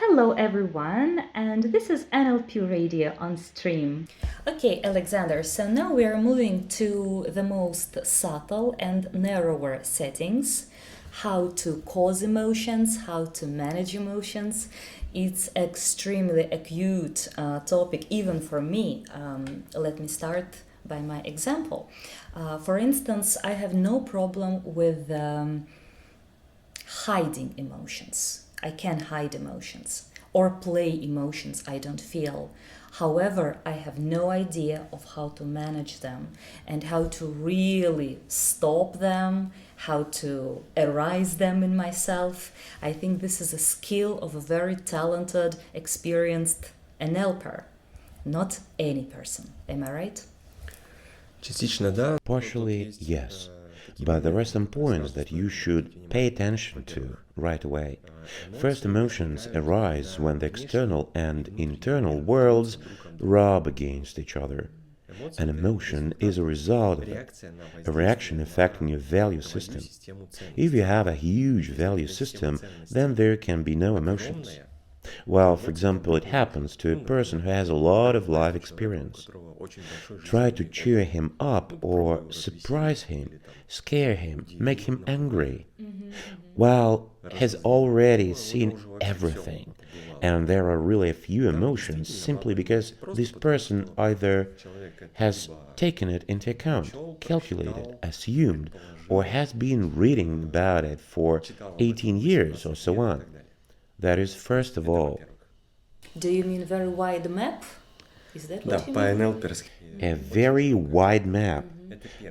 Hello everyone, and this is NLP Radio on stream. Okay, Alexander, so now we are moving to the most subtle and narrower settings, how to cause emotions, how to manage emotions. It's extremely acute topic even for me. Let me start by my example. For instance, I have no problem with hiding emotions. I can hide emotions or play emotions I don't feel. However, I have no idea of how to manage them and how to really stop them, how to arise them in myself. I think this is a skill of a very talented, experienced NLPer, not any person. Am I right? Partially, yes. But there are some points that you should pay attention to right away. First, emotions arise when the external and internal worlds rub against each other. An emotion is a result of it, a reaction affecting your value system. If you have a huge value system, then there can be no emotions. Well, for example, it happens to a person who has a lot of life experience. Try to cheer him up or surprise him, scare him, make him angry. Well, has already seen everything, and there are really a few emotions simply because this person either has taken it into account, calculated, assumed, or has been reading about it for 18 years or so on. That is first of all. Do you mean very wide map? Is that what you mean? A very wide map.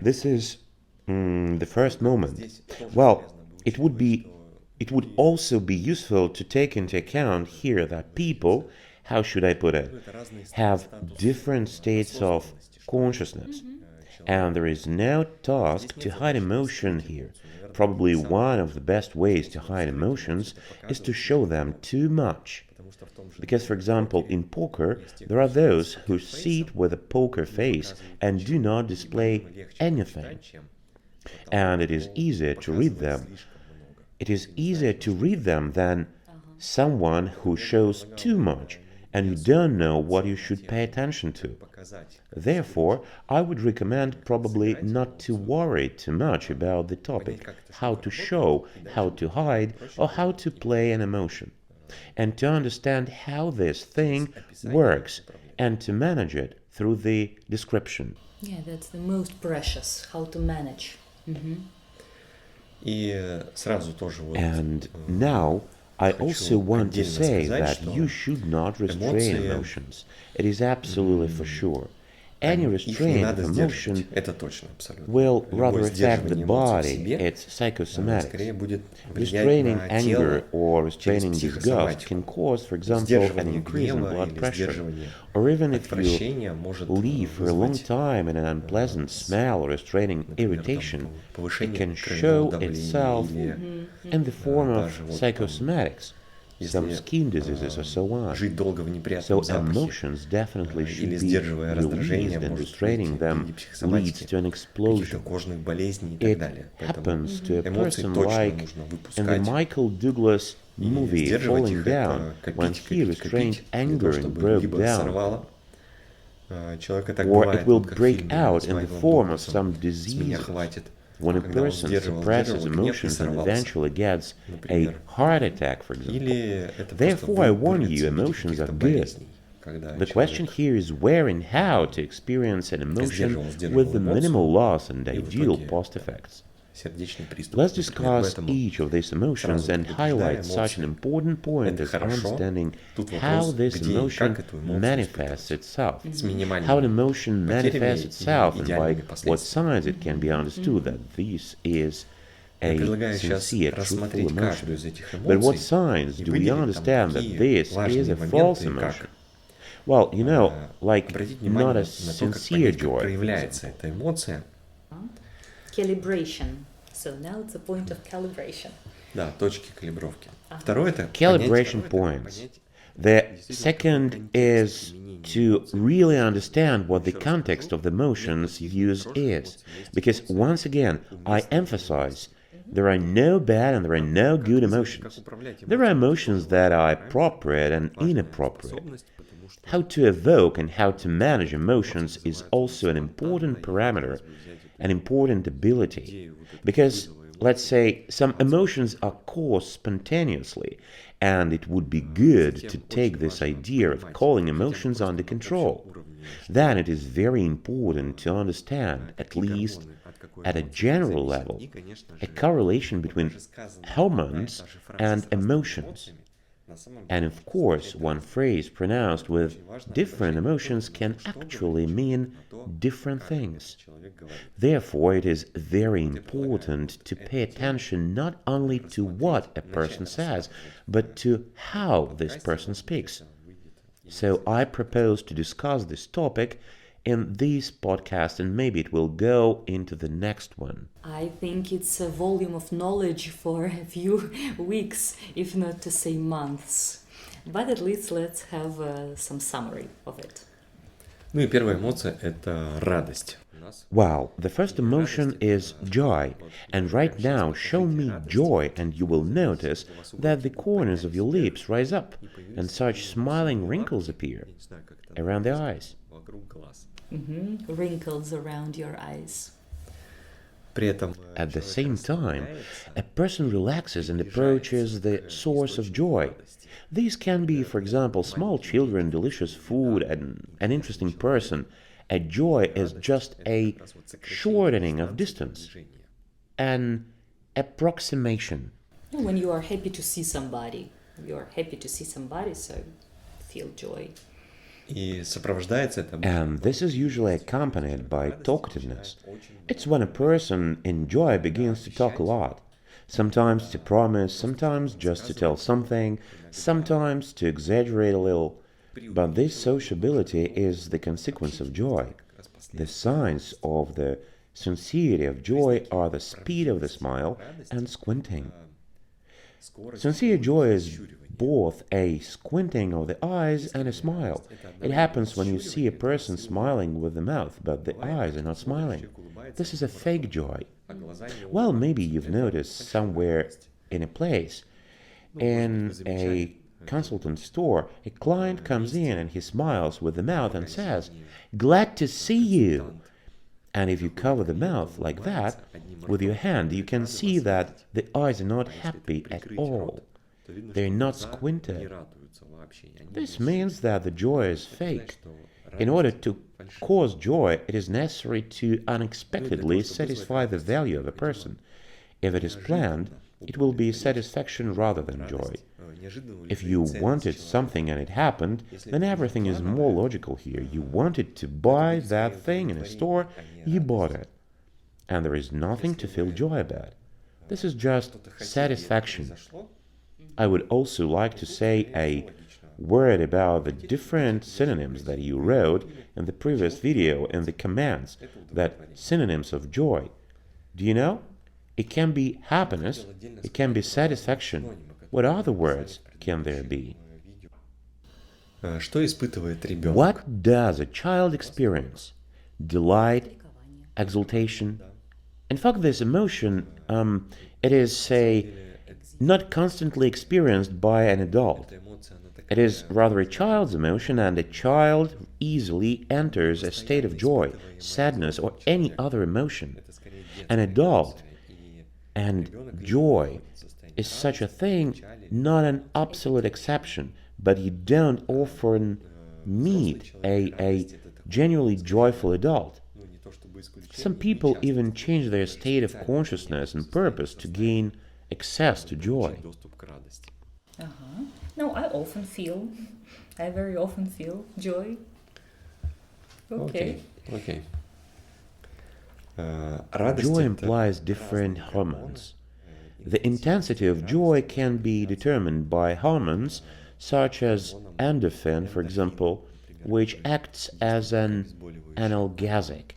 This is the first moment. Well, it would also be useful to take into account here that people, how should I put it, have different states of consciousness. And there is no task to hide emotion here. Probably one of the best ways to hide emotions is to show them too much. Because, for example, in poker, there are those who sit with a poker face and do not display anything. And it is easier to read them. It is easier to read them than someone who shows too much and you don't know what you should pay attention to. Therefore, I would recommend probably not to worry too much about the topic, how to show, how to hide, or how to play an emotion, and to understand how this thing works and to manage it through the description. Yeah, that's the most precious, how to manage. And now, I also want to say that you should not restrain emotions. It is absolutely for sure. Any restraint of emotion will rather affect the body, its psychosomatics. Restraining anger or restraining disgust can cause, for example, an increase in blood pressure. Or even if you live for a long time in an unpleasant smell or restraining irritation, it can show itself in the form of psychosomatics, some skin diseases or so on. So emotions definitely should be released, and restraining them leads to an explosion. It happens to a person like in the Michael Douglas movie Falling Down, when he restrained anger and broke down. Or it will break out in the form of some disease. When a person suppresses emotions and eventually gets a heart attack, for example. Therefore, I warn you, emotions are good. The question here is where and how to experience an emotion with the minimal loss and ideal post-effects. Let's discuss each of these emotions and highlight such an important point as understanding how this emotion manifests itself, how an emotion manifests itself, and by what signs it can be understood that this is a sincere, truthful emotion. But what signs do we understand that this is a false emotion? Well, like not a sincere joy, for example. Calibration. So now it's a point of calibration. Calibration points. The second is to really understand what the context of the emotions use is. Because once again, I emphasize, There are no bad and there are no good emotions. There are emotions that are appropriate and inappropriate. How to evoke and how to manage emotions is also an important parameter, an important ability. Because, let's say, some emotions are caused spontaneously, and it would be good to take this idea of calling emotions under control. Then it is very important to understand, at least at a general level, a correlation between hormones and emotions. And of course, one phrase pronounced with different emotions can actually mean different things. Therefore, it is very important to pay attention not only to what a person says, but to how this person speaks. So I propose to discuss this topic in this podcast, and maybe it will go into the next one. I think it's a volume of knowledge for a few weeks, if not to say months. But at least let's have some summary of it. Ну и первая эмоция – это радость. Well, the first emotion is joy, and right now show me joy and you will notice that the corners of your lips rise up and such smiling wrinkles appear around the eyes. Wrinkles around your eyes. При этом At the same time, a person relaxes and approaches the source of joy. These can be, for example, small children, delicious food, and an interesting person. A joy is just a shortening of distance, an approximation. When you are happy to see somebody, so feel joy. и сопровождается это And this is usually accompanied by talkativeness. It's when a person in joy begins to talk a lot. Sometimes to promise, sometimes just to tell something, sometimes to exaggerate a little. But this sociability is the consequence of joy. The signs of the sincerity of joy are the speed of the smile and squinting. Sincere joy is both a squinting of the eyes and a smile. It happens when you see a person smiling with the mouth, but the eyes are not smiling. This is a fake joy. Well, maybe you've noticed somewhere in a place, in a consultant store, a client comes in and he smiles with the mouth and says, "Glad to see you." And if you cover the mouth like that with your hand, you can see that the eyes are not happy at all. They're not squinted. This means that the joy is fake. In order to cause joy, it is necessary to unexpectedly satisfy the value of a person. If it is planned, it will be satisfaction rather than joy. If you wanted something and it happened, then everything is more logical here. You wanted to buy that thing in a store, you bought it. And there is nothing to feel joy about. This is just satisfaction. I would also like to say a word about the different synonyms that you wrote in the previous video in the comments, that synonyms of joy. Do you know? It can be happiness, it can be satisfaction. What other words can there be? Что испытывает ребенок? What does a child experience? Delight, exultation. In fact, this emotion, it is, say, not constantly experienced by an adult. It is rather a child's emotion, and a child easily enters a state of joy, sadness, or any other emotion. An adult and joy is such a thing, not an absolute exception, but you don't often meet a genuinely joyful adult. Some people even change their state of consciousness and purpose to gain access to joy. No, I very often feel joy. Okay. Окей. Радость Joy это implies different hormones. The intensity of joy can be determined by hormones such as endorphin, for example, which acts as an analgesic.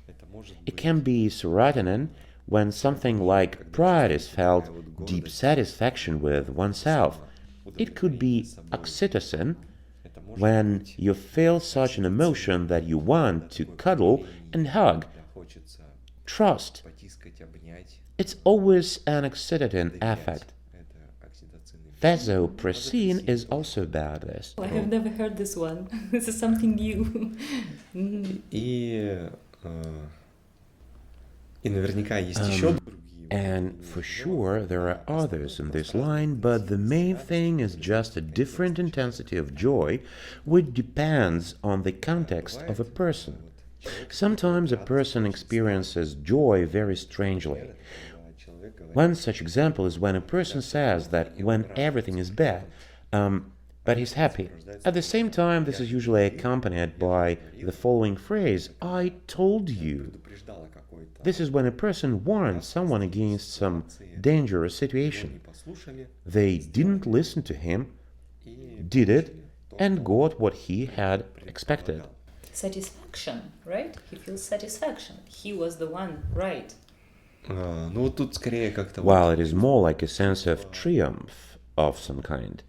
It can be serotonin when something like pride is felt, deep satisfaction with oneself. It could be oxytocin when you feel such an emotion that you want to cuddle and hug. Trust, It's always an oxytocin effect. Vasopressin is also about this. I have never heard this one. This is something new. И, и наверняка есть еще другие. And for sure, there are others in this line, but the main thing is just a different intensity of joy, which depends on the context of a person. Sometimes a person experiences joy very strangely. One such example is when a person says that when everything is bad, but he's happy. At the same time, this is usually accompanied by the following phrase, I told you. This is when a person warns someone against some dangerous situation. They didn't listen to him, did it, and got what he had expected. Satisfaction, right? He feels satisfaction. He was the one, right? Ну вот тут скорее как-то... While it is more like a sense of triumph of some kind.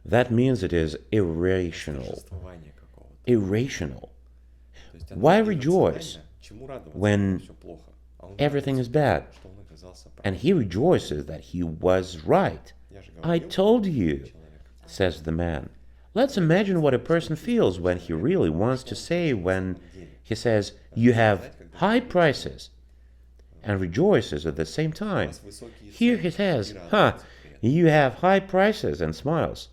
That means it is irrational. Irrational. Why rejoice when everything is bad? And he rejoices that he was right. I told you, says the man. Let's imagine what a person feels when he really wants to say when he says, you have high prices, and rejoices at the same time. Here he says, you have high prices, and smiles.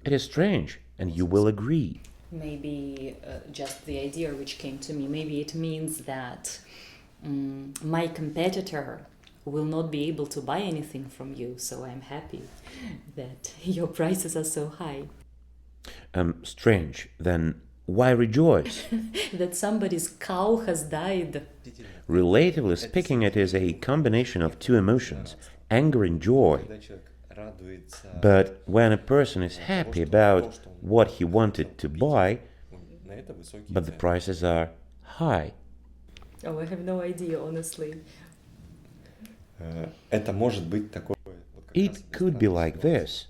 It is strange, and you will agree. Maybe just the idea which came to me, maybe it means that my competitor will not be able to buy anything from you, so I'm happy that your prices are so high. Strange, then why rejoice? That somebody's cow has died. Relatively speaking, it is a combination of two emotions, anger and joy. But when a person is happy about what he wanted to buy, but the prices are high. Oh, I have no idea, honestly. Это может быть такое... It could be like this.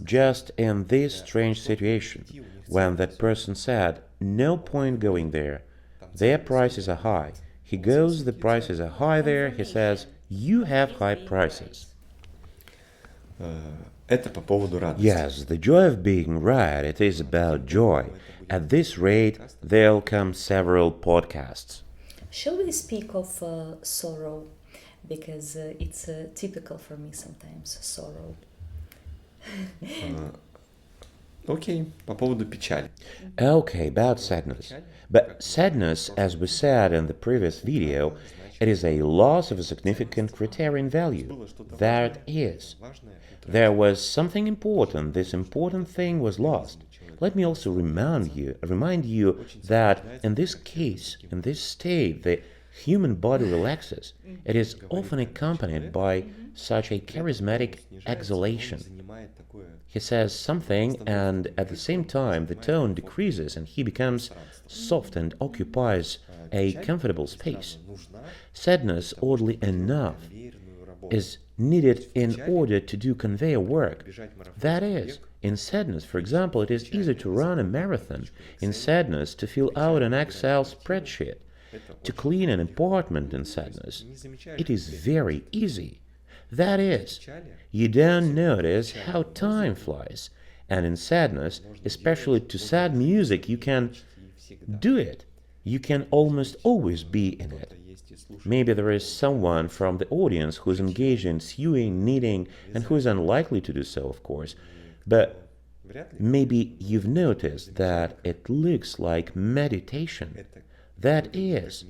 Just in this strange situation, when that person said, no point going there, their prices are high. He goes, the prices are high there, he says, you have high prices. Это по поводу радости. Yes, the joy of being right, it is about joy. At this rate, there'll come several podcasts. Shall we speak of sorrow? Because it's typical for me sometimes, sorrow. Окей, по поводу печали. Okay, about sadness. But sadness, as we said in the previous video, it is a loss of a significant criterion value. That is, there was something important, this important thing was lost. Let me also remind you that in this case, in this state, the human body relaxes. It is often accompanied by such a charismatic exhalation. He says something, and at the same time the tone decreases and he becomes soft and occupies a comfortable space. Sadness, oddly enough, is needed in order to do conveyor work. That is, in sadness, for example, it is easy to run a marathon. In sadness, to fill out an Excel spreadsheet. To clean an apartment in sadness, it is very easy. That is, you don't notice how time flies. And in sadness, especially to sad music, you can do it. You can almost always be in it. Maybe there is someone from the audience who is engaged in sewing, knitting, and who is unlikely to do so, of course. But maybe you've noticed that it looks like meditation. That is,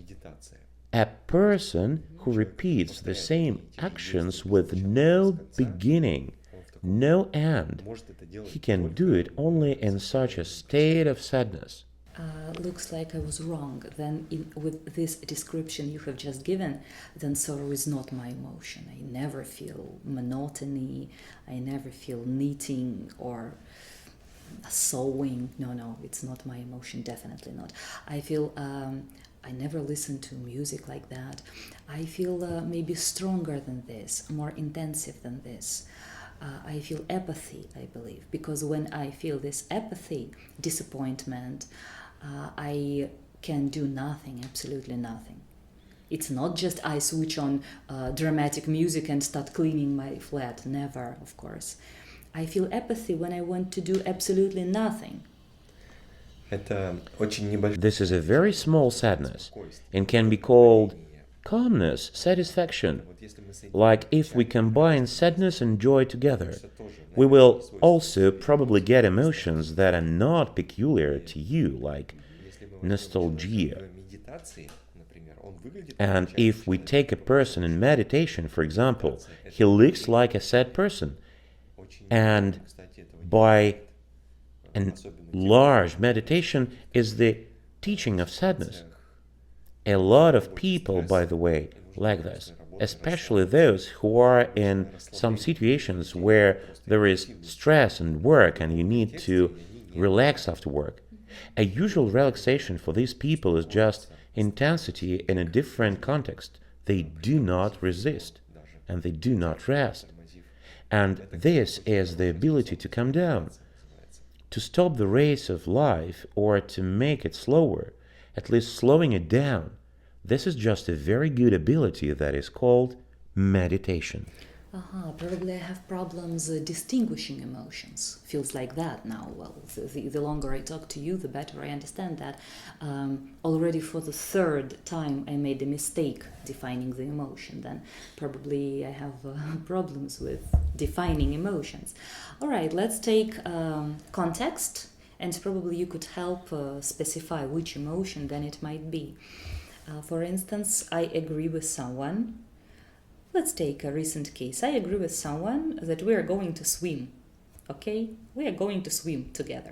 a person who repeats the same actions with no beginning, no end. He can do it only in such a state of sadness. Looks like I was wrong. Then with this description you have just given, then sorrow is not my emotion. I never feel monotony, I never feel knitting or sewing. No, it's not my emotion, definitely not. I feel, I never listen to music like that. I feel maybe stronger than this, more intensive than this. I feel apathy, I believe, because when I feel this apathy, disappointment, I can do nothing, absolutely nothing. It's not just I switch on dramatic music and start cleaning my flat. Never, of course. I feel apathy when I want to do absolutely nothing. This is a very small sadness and can be called calmness, satisfaction. Like if we combine sadness and joy together, we will also probably get emotions that are not peculiar to you, like nostalgia. And if we take a person in meditation, for example, he looks like a sad person. And by a large meditation is the teaching of sadness. A lot of people, by the way, like this, especially those who are in some situations where there is stress and work and you need to relax after work. A usual relaxation for these people is just intensity in a different context. They do not resist and they do not rest. And this is the ability to come down, to stop the race of life or to make it slower, at least slowing it down. This is just a very good ability that is called meditation. Probably I have problems distinguishing emotions. Feels like that now. Well, the longer I talk to you, the better I understand that. Already for the third time I made a mistake defining the emotion. Then probably I have problems with defining emotions. All right, let's take context, and probably you could help specify which emotion then it might be. For instance, I agree with someone. Let's take a recent case. I agree with someone that we are going to swim. Okay? We are going to swim together.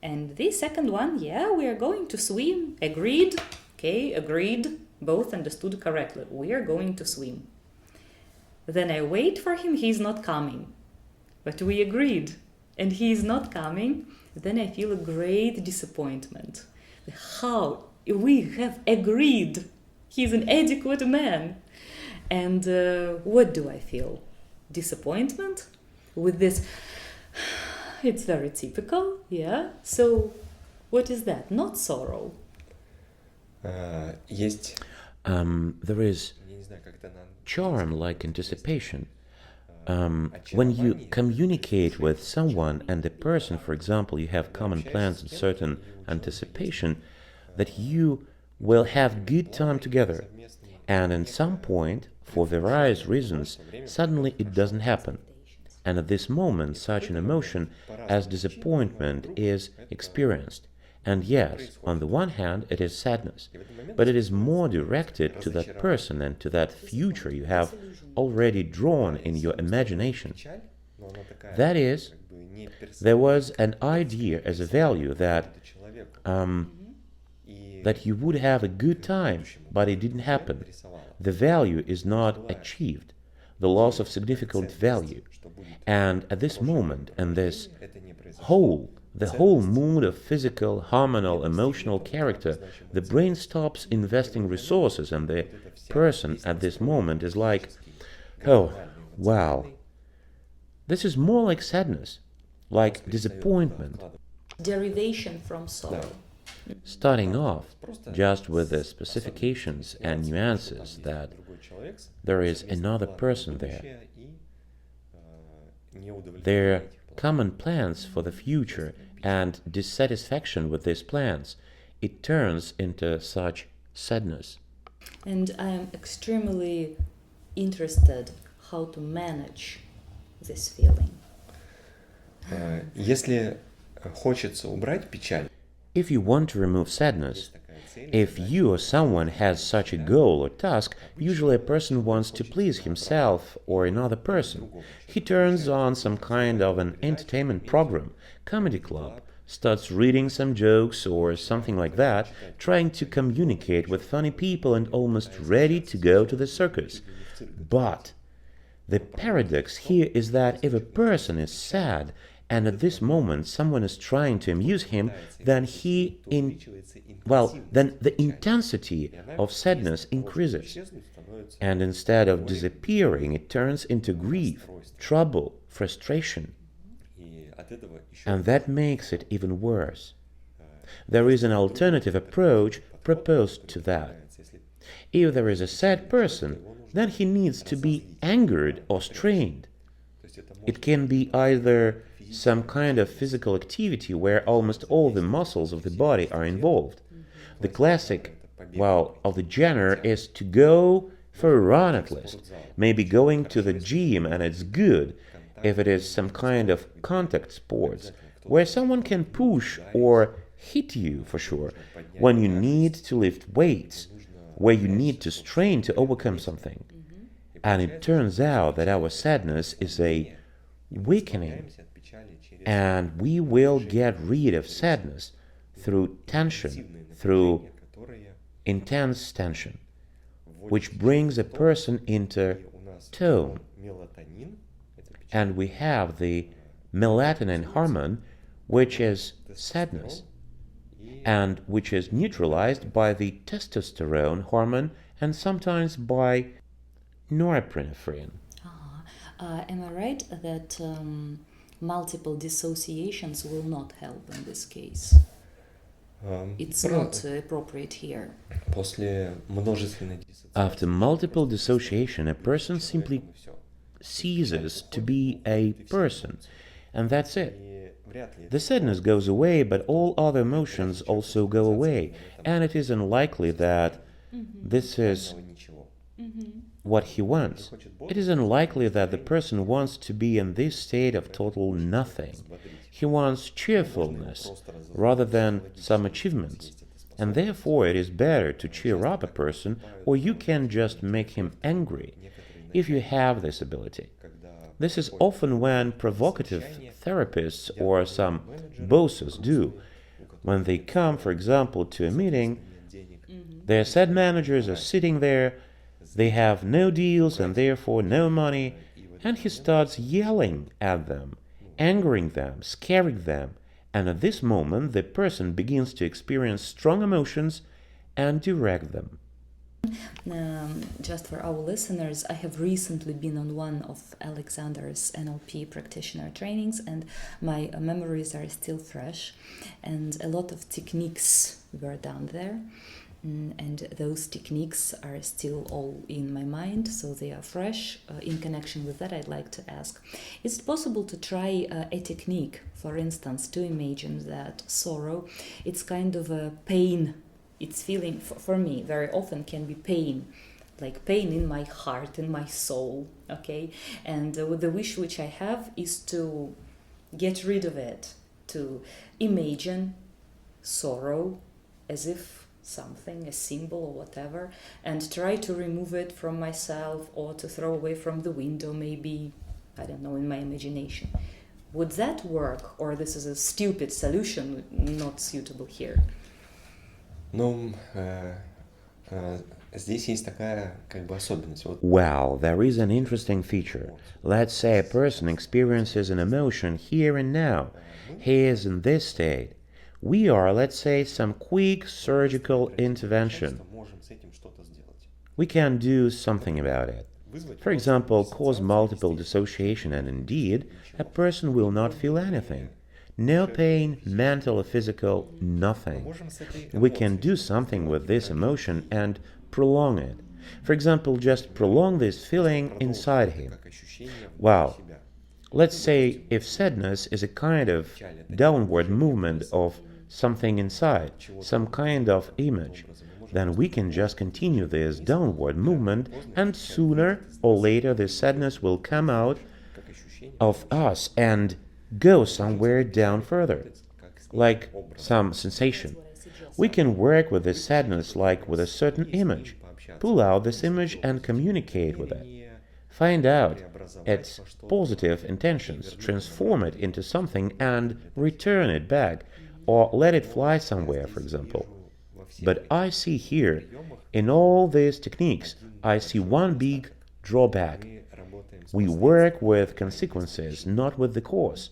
And the second one, yeah, we are going to swim. Agreed. Okay, agreed. Both understood correctly. We are going to swim. Then I wait for him. He's not coming. But we agreed. And he is not coming. Then I feel a great disappointment. How? We have agreed. He's an adequate man. And what do I feel? Disappointment? With this, it's very typical, yeah? So, what is that? Not sorrow. There is charm like anticipation. When you communicate with someone and the person, for example, you have common plans and certain anticipation that you will have good time together. And at some point, for various reasons, suddenly it doesn't happen. And at this moment, such an emotion as disappointment is experienced. And yes, on the one hand, it is sadness, but it is more directed to that person and to that future you have already drawn in your imagination. That is, there was an idea as a value that you would have a good time, but it didn't happen. The value is not achieved, the loss of significant value. And at this moment, and this the whole mood of physical, hormonal, emotional character, the brain stops investing resources, and the person at this moment is like, oh, wow. This is more like sadness, like disappointment. Derivation from sorrow. Starting off just with the specifications and nuances that there is another person there. Their common plans for the future and dissatisfaction with these plans, it turns into such sadness. And I am extremely interested how to manage this feeling. Если хочется убрать печаль, if you want to remove sadness, if you or someone has such a goal or task, usually a person wants to please himself or another person. He turns on some kind of an entertainment program, comedy club, starts reading some jokes or something like that, trying to communicate with funny people and almost ready to go to the circus. But the paradox here is that if a person is sad and at this moment someone is trying to amuse him, then then the intensity of sadness increases. And instead of disappearing, it turns into grief, trouble, frustration. And that makes it even worse. There is an alternative approach proposed to that. If there is a sad person, then he needs to be angered or strained. It can be either some kind of physical activity where almost all the muscles of the body are involved. The classic, of the genre is to go for a run at least, maybe going to the gym, and it's good if it is some kind of contact sports where someone can push or hit you for sure when you need to lift weights, where you need to strain to overcome something. And it turns out that our sadness is a weakening, and we will get rid of sadness through tension, through intense tension, which brings a person into tone. And we have the melatonin hormone, which is sadness, and which is neutralized by the testosterone hormone and sometimes by norepinephrine. Am I right that multiple dissociations will not help in this case? It's not appropriate here. After multiple dissociation, a person simply ceases to be a person, and that's it. The sadness goes away, but all other emotions also go away, and it is unlikely that this is what he wants. It is unlikely that the person wants to be in this state of total nothing. He wants cheerfulness rather than some achievements, and therefore it is better to cheer up a person, or you can just make him angry if you have this ability. This is often when provocative therapists or some bosses do. When they come, for example, to a meeting, their sad managers are sitting there, they have no deals and therefore no money, and he starts yelling at them, angering them, scaring them, and at this moment the person begins to experience strong emotions and direct them. Just for our listeners, I have recently been on one of Alexander's NLP practitioner trainings, and my memories are still fresh, and a lot of techniques were done there, and those techniques are still all in my mind, so they are fresh. In connection with that, I'd like to ask, is it possible to try a technique, for instance, to imagine that sorrow, it's kind of a pain. It's feeling, for me, very often can be pain, like pain in my heart, in my soul, okay? And the wish which I have is to get rid of it, to imagine sorrow as if something, a symbol or whatever, and try to remove it from myself or to throw away from the window, maybe, I don't know, in my imagination. Would that work, or this is a stupid solution, not suitable here? Здесь есть такая особенность. Well, there is an interesting feature. Let's say a person experiences an emotion here and now. He is in this state. We are, let's say, some quick surgical intervention. We can do something about it. For example, cause multiple dissociation, and indeed, a person will not feel anything. No pain, mental or physical, nothing. We can do something with this emotion and prolong it. For example, just prolong this feeling inside him. Wow. Let's say if sadness is a kind of downward movement of something inside, some kind of image, then we can just continue this downward movement, and sooner or later the sadness will come out of us and go somewhere down further, like some sensation. We can work with this sadness like with a certain image, pull out this image and communicate with it. Find out its positive intentions, transform it into something and return it back, or let it fly somewhere, for example. But I see here, in all these techniques, I see one big drawback. We work with consequences, not with the cause.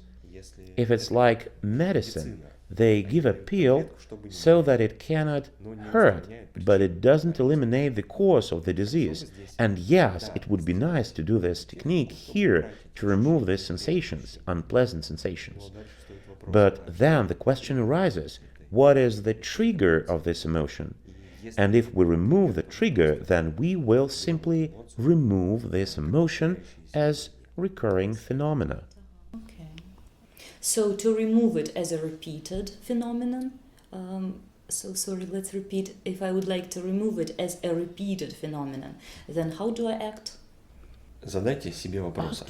If it's like medicine, they give a pill so that it cannot hurt, but it doesn't eliminate the cause of the disease. And yes, it would be nice to do this technique here to remove these sensations, unpleasant sensations. But then the question arises, what is the trigger of this emotion? And if we remove the trigger, then we will simply remove this emotion as recurring phenomena. Okay. So to remove it as a repeated phenomenon, let's repeat. If I would like to remove it as a repeated phenomenon, then how do I act? Задайте себе вопрос.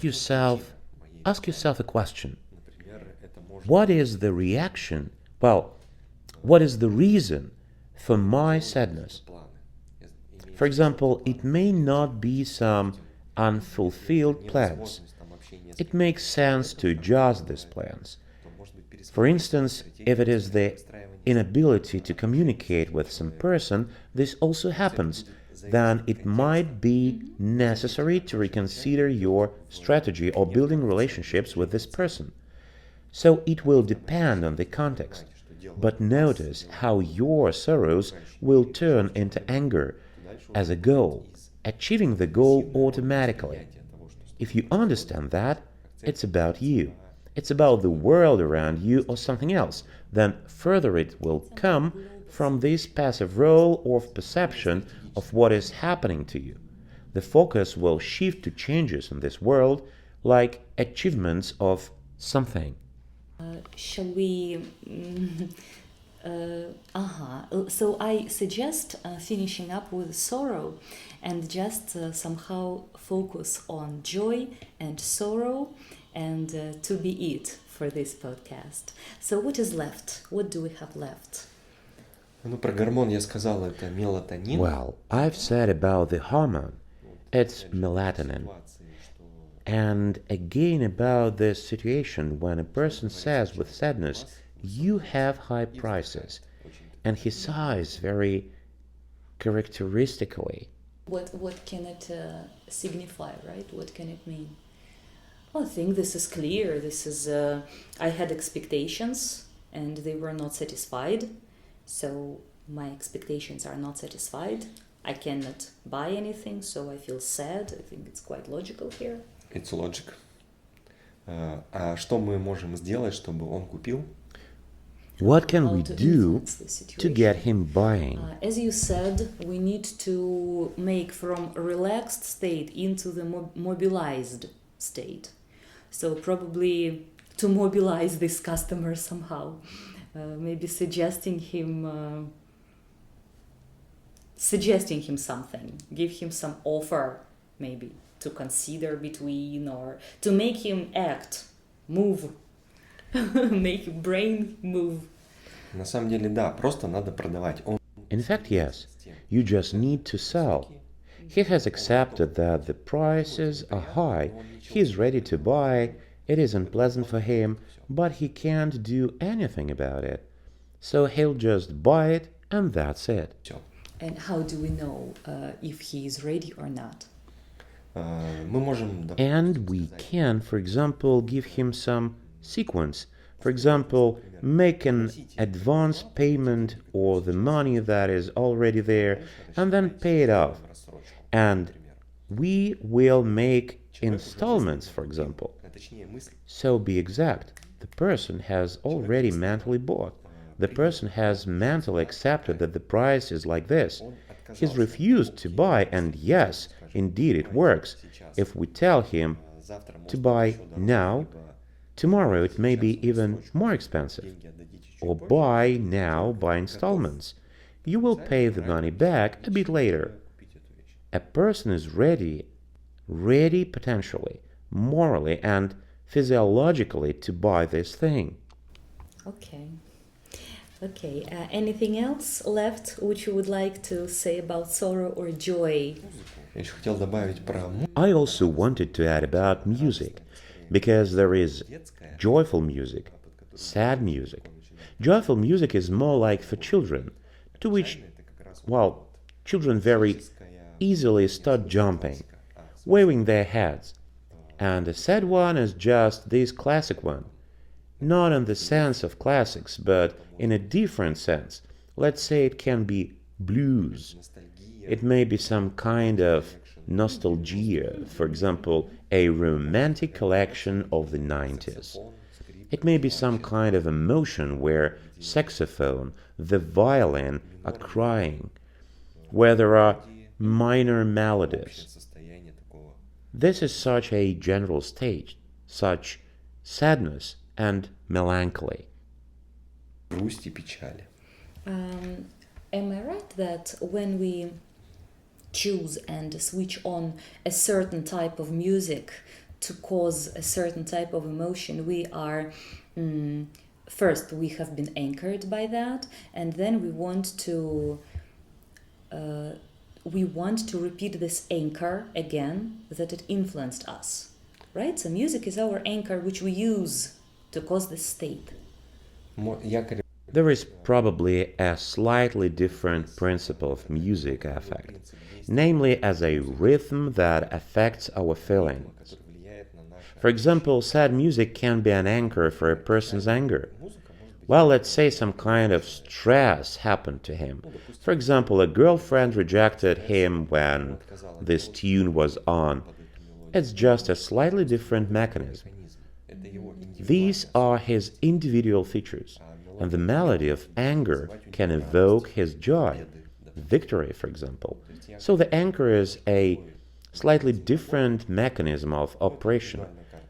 Ask yourself a question. What is the reaction? Well, what is the reason for my sadness? For example, it may not be some unfulfilled plans. It makes sense to adjust these plans. For instance, if it is the inability to communicate with some person, this also happens, then it might be necessary to reconsider your strategy or building relationships with this person. So it will depend on the context. But notice how your sorrows will turn into anger as a goal, achieving the goal automatically. If you understand that, it's about you. It's about the world around you or something else. Then further it will come from this passive role of perception of what is happening to you. The focus will shift to changes in this world, like achievements of something. Shall we... So I suggest finishing up with sorrow and just somehow focus on joy and sorrow and to be it for this podcast. So what is left? What do we have left? Ну, про гормон я сказал, это мелатонин. Well, I've said about the hormone. It's melatonin. And again about this situation when a person says with sadness, you have high prices, and he sighs very characteristically. What can it signify, right? What can it mean? Well, I think this is clear. This is I had expectations and they were not satisfied. So my expectations are not satisfied. I cannot buy anything, so I feel sad. I think it's quite logical here. It's logic. А что мы можем сделать, чтобы он купил? What can we do to get him buying? As you said, we need to make from a relaxed state into the mobilized state. So probably to mobilize this customer somehow. Maybe suggesting him something, give him some offer, maybe to consider between, or to make him act, move, make brain move. На самом деле, да, просто надо продавать. In fact, yes, you just need to sell. He has accepted that the prices are high, he is ready to buy, it is unpleasant for him, but he can't do anything about it. So he'll just buy it, and that's it. And how do we know if he is ready or not? Мы можем... And we can, for example, give him some sequence. For example, make an advance payment or the money that is already there, and then pay it off. And we will make installments, for example. So be exact. The person has already mentally bought. The person has mentally accepted that the price is like this. He's refused to buy, and yes, indeed it works. If we tell him to buy now, tomorrow it may be even more expensive. Or buy now by installments. You will pay the money back a bit later. A person is ready potentially, morally and physiologically to buy this thing. Okay. Anything else left which you would like to say about sorrow or joy? Я еще хотел добавить про... I also wanted to add about music, because there is joyful music, sad music. Joyful music is more like for children, to which, well, children very easily start jumping, waving their heads. And the sad one is just this classic one. Not in the sense of classics, but in a different sense. Let's say it can be blues. It may be some kind of nostalgia, for example, a romantic collection of the 90s. It may be some kind of emotion where saxophone, the violin are crying. where there are minor melodies. This is such a general state, such sadness and melancholy. Грусть и печаль. Am I right that when we choose and switch on a certain type of music to cause a certain type of emotion, we are first we have been anchored by that, and then we want to repeat this anchor again, that it influenced us, right? So music is our anchor, which we use to cause this state. There is probably a slightly different principle of music affect, namely as a rhythm that affects our feelings. For example, sad music can be an anchor for a person's anger. Well, let's say some kind of stress happened to him. For example, a girlfriend rejected him when this tune was on. It's just a slightly different mechanism. These are his individual features, and the melody of anger can evoke his joy, victory, for example. So the anchor is a slightly different mechanism of operation,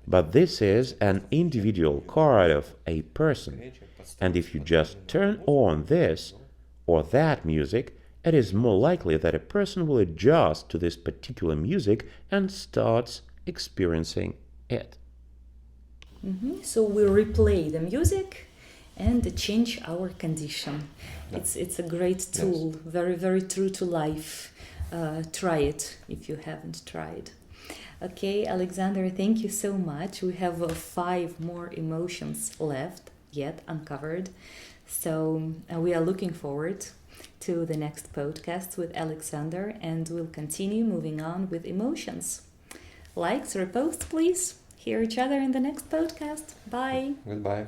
but this is an individual chord of a person, and if you just turn on this or that music, it is more likely that a person will adjust to this particular music and starts experiencing it. So we replay the music and change our condition. It's a great tool, very, very true to life. Try it if you haven't tried. Okay, Alexander, thank you so much. We have 5 more emotions left, yet uncovered. So we are looking forward to the next podcast with Alexander, and we'll continue moving on with emotions. Likes, reposts, please. Hear each other in the next podcast. Bye. Goodbye.